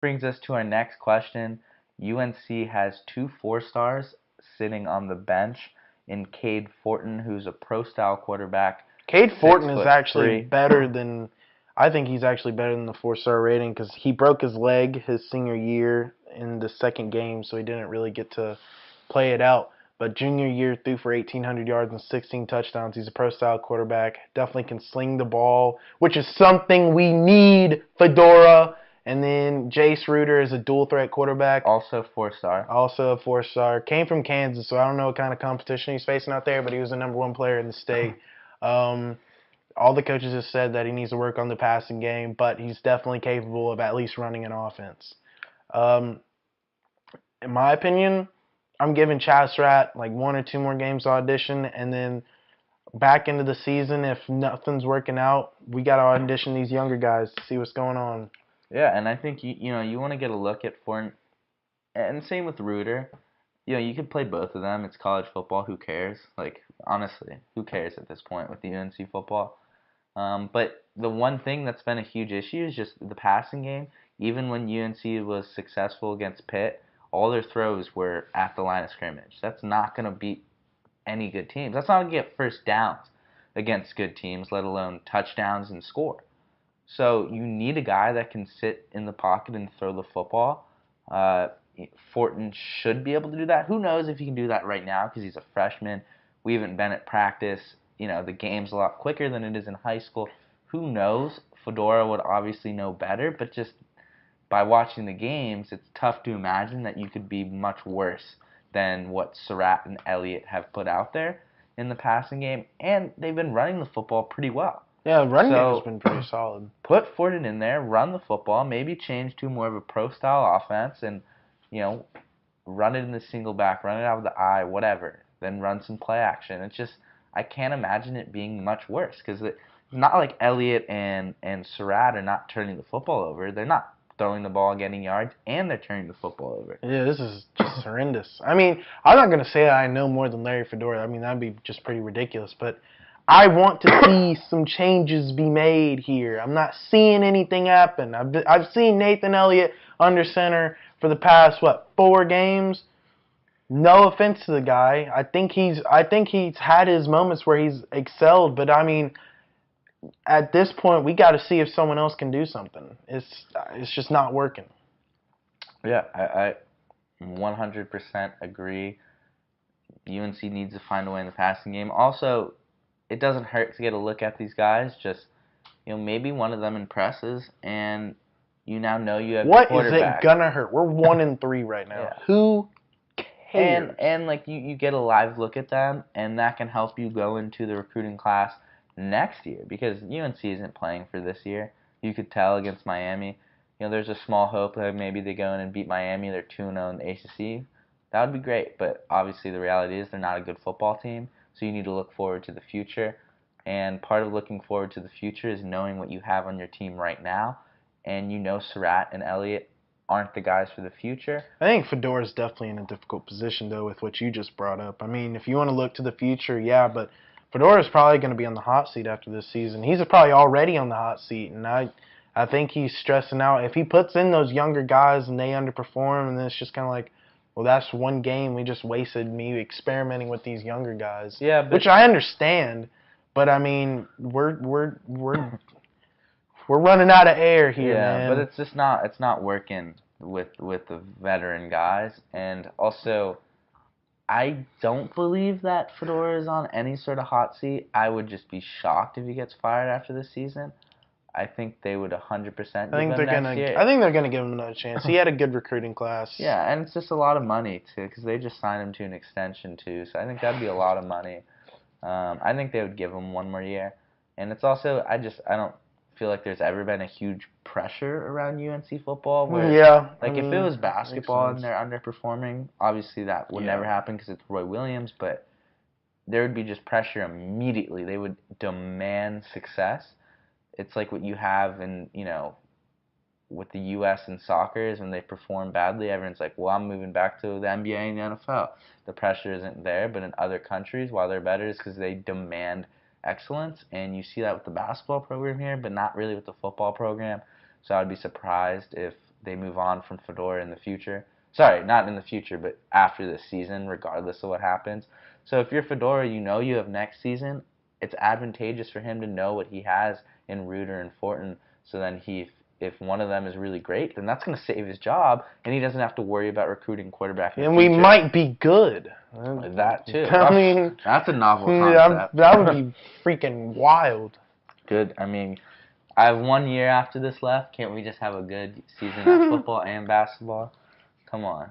Brings us to our next question. UNC has two four-stars sitting on the bench in Cade Fortin, who's a pro-style quarterback, Cade six Fortin is foot actually three. better than I think he's actually better than the 4-star rating because he broke his leg his senior year in the second game, so he didn't really get to play it out. But junior year threw for 1,800 yards and 16 touchdowns. He's a pro-style quarterback. Definitely can sling the ball, which is something we need, Fedora. And then Jace Ruder is a dual-threat quarterback. Also four-star. Also a 4-star. Came from Kansas, so I don't know what kind of competition he's facing out there, but he was the number one player in the state. All the coaches have said that he needs to work on the passing game, but he's definitely capable of at least running an offense. In my opinion, I'm giving Chaz Surratt like 1 or 2 more games to audition, and then back into the season, if nothing's working out, we got to audition these younger guys to see what's going on. Yeah, and I think you want to get a look at Fortin, and same with Ruder. You could play both of them. It's college football. Who cares? Like, honestly, who cares at this point with the UNC football? But the one thing that's been a huge issue is just the passing game. Even when UNC was successful against Pitt, all their throws were at the line of scrimmage. That's not going to beat any good teams. That's not going to get first downs against good teams, let alone touchdowns and score. So you need a guy that can sit in the pocket and throw the football. Fortin should be able to do that. Who knows if he can do that right now because he's a freshman. We haven't been at practice. The game's a lot quicker than it is in high school. Who knows? Fedora would obviously know better, but just by watching the games, it's tough to imagine that you could be much worse than what Surratt and Elliot have put out there in the passing game, and they've been running the football pretty well. Yeah, the running game has been pretty solid. Put Fortin in there, run the football, maybe change to more of a pro-style offense, and run it in the single back, run it out of the eye, whatever. Then run some play action. It's just I can't imagine it being much worse because it's not like Elliot and Surratt are not turning the football over. They're not throwing the ball, getting yards, and they're turning the football over. Yeah, this is just horrendous. I mean, I'm not going to say I know more than Larry Fedora. I mean, that'd be just pretty ridiculous. But I want to see some changes be made here. I'm not seeing anything happen. I've seen Nathan Elliott under center for the past, 4 games? No offense to the guy. I think he's had his moments where he's excelled, but I mean, at this point, we got to see if someone else can do something. It's just not working. Yeah, I 100% agree. UNC needs to find a way in the passing game. Also, it doesn't hurt to get a look at these guys. Just maybe one of them impresses, and you now know you have what the quarterback. Is it gonna hurt? We're 1-3 right now. Yeah. Who cares? And like you get a live look at them, and that can help you go into the recruiting class next year because UNC isn't playing for this year. You could tell against Miami. There's a small hope that maybe they go in and beat Miami. They're 2-0 in the ACC. That would be great, but obviously the reality is they're not a good football team, so you need to look forward to the future. And part of looking forward to the future is knowing what you have on your team right now, and Surratt and Elliot aren't the guys for the future. I think Fedora's definitely in a difficult position, though, with what you just brought up. I mean, if you want to look to the future, yeah, but Fedora's probably going to be on the hot seat after this season. He's probably already on the hot seat, and I think he's stressing out. If he puts in those younger guys and they underperform, and then it's just kind of like, well, that's one game we just wasted me experimenting with these younger guys. Yeah, which I understand, but I mean, we're running out of air here, man. But it's not working with the veteran guys, and also I don't believe that Fedora is on any sort of hot seat. I would just be shocked if he gets fired after this season. I think they would 100% give him next year. I think they're gonna give him another chance. He had a good recruiting class. Yeah, and it's just a lot of money too, because they just signed him to an extension too. So I think that'd be a lot of money. I think they would give him one more year, and it's also I don't feel like there's ever been a huge pressure around UNC football. Where, if it was basketball and they're underperforming, obviously that would never happen because it's Roy Williams. But there would be just pressure immediately. They would demand success. It's like what you have in, with the U.S. in soccer is when they perform badly, everyone's like, well, I'm moving back to the NBA and the NFL. The pressure isn't there, but in other countries, why they're better is because they demand excellence, and you see that with the basketball program here, but not really with the football program. So I'd be surprised if they move on from Fedora in the future. Sorry, not in the future, but after this season, regardless of what happens. So if you're Fedora, you know you have next season. It's advantageous for him to know what he has in Ruder and Fortin. So then if one of them is really great, then that's going to save his job, and he doesn't have to worry about recruiting quarterback in the And future. we might be good. That too. I mean, that's a novel concept. that would be freaking wild. Good. I mean, I have 1 year after this left. Can't we just have a good season at football and basketball? Come on.